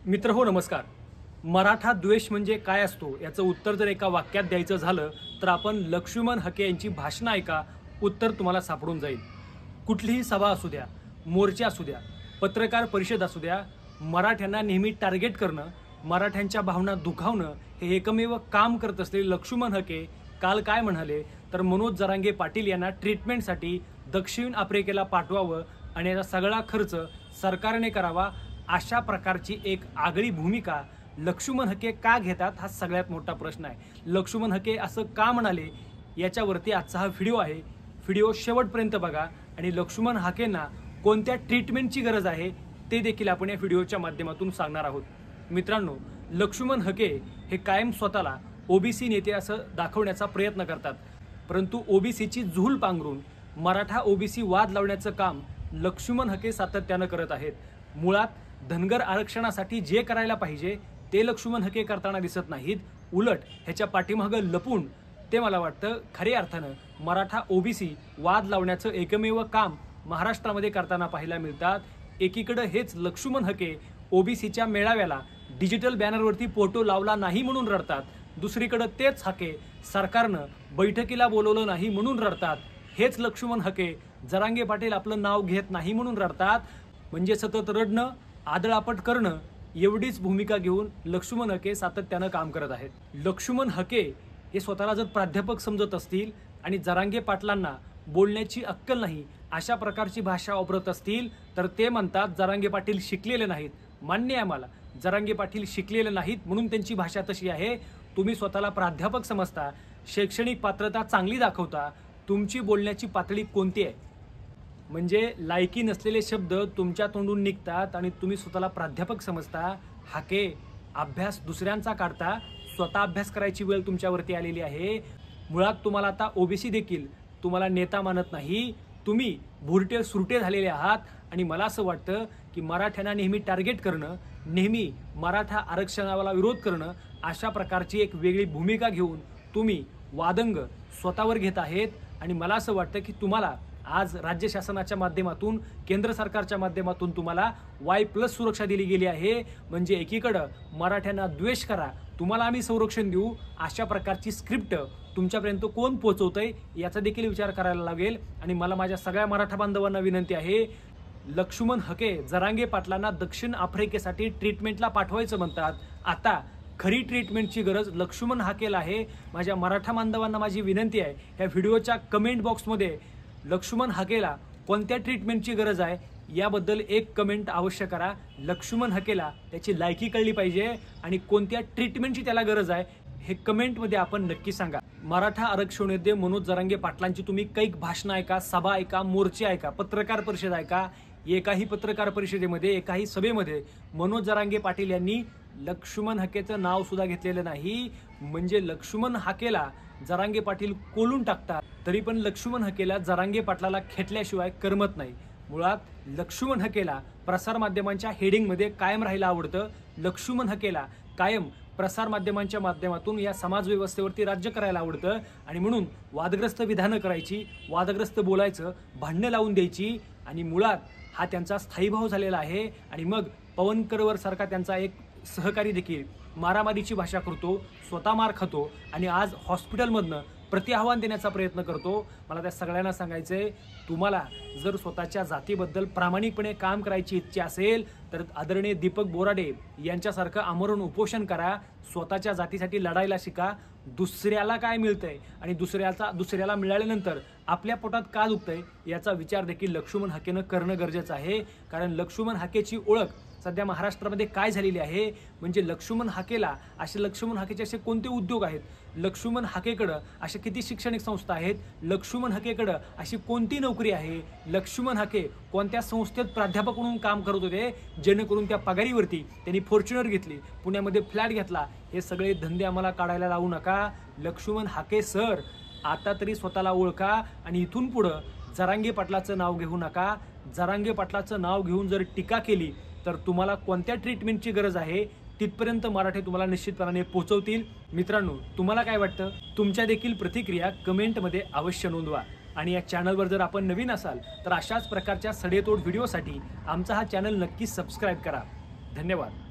मित्र हो नमस्कार। मराठा द्वेष म्हणजे काय असतो याचं उत्तर जर एका वाक्यात द्यायचं झालं तर आपण लक्ष्मण हके यांची भाषणं ऐका, उत्तर तुम्हाला सापडून जाईल। कुठलीही सभा असू द्या, मोर्चे असू द्या, पत्रकार परिषद असू द्या, मराठ्यांना नेहमी टार्गेट करणं, मराठ्यांच्या भावना दुखावणं हे एकमेव काम करत असलेले लक्ष्मण हके काल काय म्हणाले तर मनोज जरांगे पाटील यांना ट्रीटमेंटसाठी दक्षिण आफ्रिकेला पाठवावं आणि याचा सगळा खर्च सरकारने करावा, अशा प्रकारची एक आगळी भूमिका लक्ष्मण हके का घेतात हा सगळ्यात मोठा प्रश्न आहे। लक्ष्मण हके असं का म्हणाले याच्यावरती आजचा हा व्हिडिओ आहे। व्हिडिओ शेवटपर्यंत बघा आणि लक्ष्मण हकेंना कोणत्या ट्रीटमेंटची गरज आहे ते देखील आपण या व्हिडिओच्या माध्यमातून सांगणार आहोत। मित्रांनो, लक्ष्मण हके हे कायम स्वतःला ओबीसी नेते असं दाखवण्याचा प्रयत्न करतात, परंतु ओबीसीची झूल पांघरून मराठा ओबीसी वाद लावण्याचं काम लक्ष्मण हके सातत्यानं करत आहेत। मुळात धनगर आरक्षणासाठी जे करायला पाहिजे ते लक्ष्मण हके करताना दिसत नाहीत, उलट ह्याच्या पाठीमागं लपून ते मला वाटतं खऱ्या अर्थानं मराठा ओबीसी वाद लावण्याचं एकमेव काम महाराष्ट्रामध्ये करताना पाहायला मिळतात। एकीकडे हेच लक्ष्मण हके ओबीसीच्या मेळाव्याला डिजिटल बॅनरवरती फोटो लावला नाही म्हणून रडतात, दुसरीकडे तेच हके सरकारनं बैठकीला बोलवलं नाही म्हणून रडतात। हेच लक्ष्मण हके जरांगे पाटील आपलं नाव घेत नाही म्हणून रडतात। म्हणजे सतत रडणं, आदळापट करणं एवढीच भूमिका घेऊन लक्ष्मण हके सातत्यानं काम करत आहेत। लक्ष्मण हके हे स्वतःला जर प्राध्यापक समजत असतील आणि जरांगे पाटलांना बोलण्याची अक्कल नाही अशा प्रकारची भाषा वापरत असतील तर ते म्हणतात जरांगे पाटील शिकलेले नाहीत। मान्य आहे मला, जरांगे पाटील शिकलेले नाहीत म्हणून त्यांची भाषा तशी आहे। तुम्ही स्वतःला प्राध्यापक समजता, शैक्षणिक पात्रता चांगली दाखवता, तुमची बोलण्याची पातळी कोणती आहे? म्हणजे लायकी नसलेले शब्द तुमच्या तोंडून निघतात आणि तुम्ही स्वतःला प्राध्यापक समजता। हाके अभ्यास दुसऱ्यांचा काढता, स्वतः अभ्यास करायची वेळ तुमच्यावरती आलेली आहे। मुळात तुम्हाला आता ओबीसी देखील तुम्हाला नेता मानत नाही, तुम्ही भुरटे सुरटे झालेले आहात। आणि मला असं वाटतं की मराठ्यांना नेहमी टार्गेट करणं, नेहमी मराठा आरक्षणाला विरोध करणं अशा प्रकारची एक वेगळी भूमिका घेऊन तुम्ही वादंग स्वतःवर घेत आहेत। आणि मला असं वाटतं की तुम्हाला आज राज्य शासनाच्या माध्यमातून, केंद्र सरकारच्या माध्यमातून तुम्हाला Y+ सुरक्षा दिली गेली आहे। म्हणजे एकीकडे मराठ्यांना द्वेष करा, तुम्हाला आम्ही संरक्षण देऊ, अशा प्रकारची स्क्रिप्ट तुमच्यापर्यंत कोण पोहोचवतंय याचा देखील विचार करायला लागेल। आणि मला माझ्या सगळ्या मराठा बांधवांना विनंती आहे, लक्ष्मण हके जरांगे पाटलांना दक्षिण आफ्रिकेसाठी ट्रीटमेंटला पाठवायचं म्हणतात, आता खरी ट्रीटमेंटची गरज लक्ष्मण हकेला आहे। माझ्या मराठा बांधवांना माझी विनंती आहे, ह्या व्हिडिओच्या कमेंट बॉक्समध्ये लक्ष्मण हकेला कोणत्या ट्रीटमेंटची गरज आहे याबद्दल एक कमेंट अवश्य करा। लक्ष्मण हकेला त्याची लायकी कळली पाहिजे आणि कोणत्या ट्रीटमेंटची त्याला गरज आहे हे कमेंटमध्ये आपण नक्की सांगा। मराठा आरक्षण नेते मनोज जरांगे पाटलांची तुम्ही कैक भाषणं ऐका, सभा ऐका, मोर्चे ऐका, पत्रकार परिषद ऐका, एकाही पत्रकार परिषदेमध्ये, एकाही सभेमध्ये मनोज जरांगे पाटील यांनी लक्ष्मण हकेचं नाव सुद्धा घेतलेलं नाही। म्हणजे लक्ष्मण हकेला जरांगे पाटील कोलून टाकतात, तरी पण लक्ष्मण हकेला जरांगे पाटलाला खेटल्याशिवाय करमत नाही। मुळात लक्ष्मण हकेला प्रसारमाध्यमांच्या हेडिंगमध्ये कायम राहायला आवडतं, लक्ष्मण हकेला कायम प्रसारमाध्यमांच्या माध्यमातून या समाजव्यवस्थेवरती राज्य करायला आवडतं। आणि म्हणून वादग्रस्त विधानं करायची, वादग्रस्त बोलायचं, भांडणं लावून द्यायची, आणि मुळात हा त्यांचा स्थायीभाव झालेला आहे। आणि मग पवन करवर सारखा त्यांचा एक सहकारी देखील मारामारीची भाषा करतो, स्वतः मार खातो आणि आज हॉस्पिटलमधनं प्रतिआव्हान देण्याचा प्रयत्न करतो। मला त्या सगळ्यांना सांगायचंय, तुम्हाला जर स्वतःच्या जातीबद्दल प्रामाणिकपणे काम करायची इच्छा असेल तर आदरणीय दीपक बोराडे यांच्यासारखं आमरण उपोषण करा, स्वतःच्या जातीसाठी लढायला शिका। दुसऱ्याला काय मिळतंय आणि दुसऱ्याला मिळाल्यानंतर आपल्या पोटात का दुखतंय याचा विचार देखील लक्ष्मण हकेनं करणं गरजेचं आहे। कारण लक्ष्मण हकेची ओळख सध्या महाराष्ट्रामध्ये काय झालेली आहे, म्हणजे लक्ष्मण हकेला लक्ष्मण हकेचे असे कोणते उद्योग आहेत, लक्ष्मण हकेकडं अशा किती शैक्षणिक संस्था आहेत, लक्ष्मण हकेकडं अशी कोणती नोकरी आहे, लक्ष्मण हके कोणत्या संस्थेत प्राध्यापक म्हणून काम करत होते जेणेकरून त्या पगारीवरती त्यांनी फॉर्च्युनर घेतली, पुण्यामध्ये फ्लॅट घेतला। हे सगळे धंदे आम्हाला काढायला लावू नका। लक्ष्मण हके सर, आता तरी स्वतःला ओळखा आणि इथून पुढं जरांगे पाटलाचं नाव घेऊ नका। जरांगे पाटलाचं नाव घेऊन जर टीका केली तर तुम्हाला कोणत्या ट्रीटमेंटची गरज आहे तिथपर्यंत मराठे तुम्हाला निश्चितपणाने पोहोचवतील। मित्रांनो, तुम्हाला काय वाटतं? तुमच्या देखील प्रतिक्रिया कमेंटमध्ये अवश्य नोंदवा। आणि या चॅनलवर जर आपण नवीन असाल तर अशाच प्रकारच्या सडेतोड व्हिडिओसाठी आमचा हा चॅनल नक्की सबस्क्राइब करा। धन्यवाद।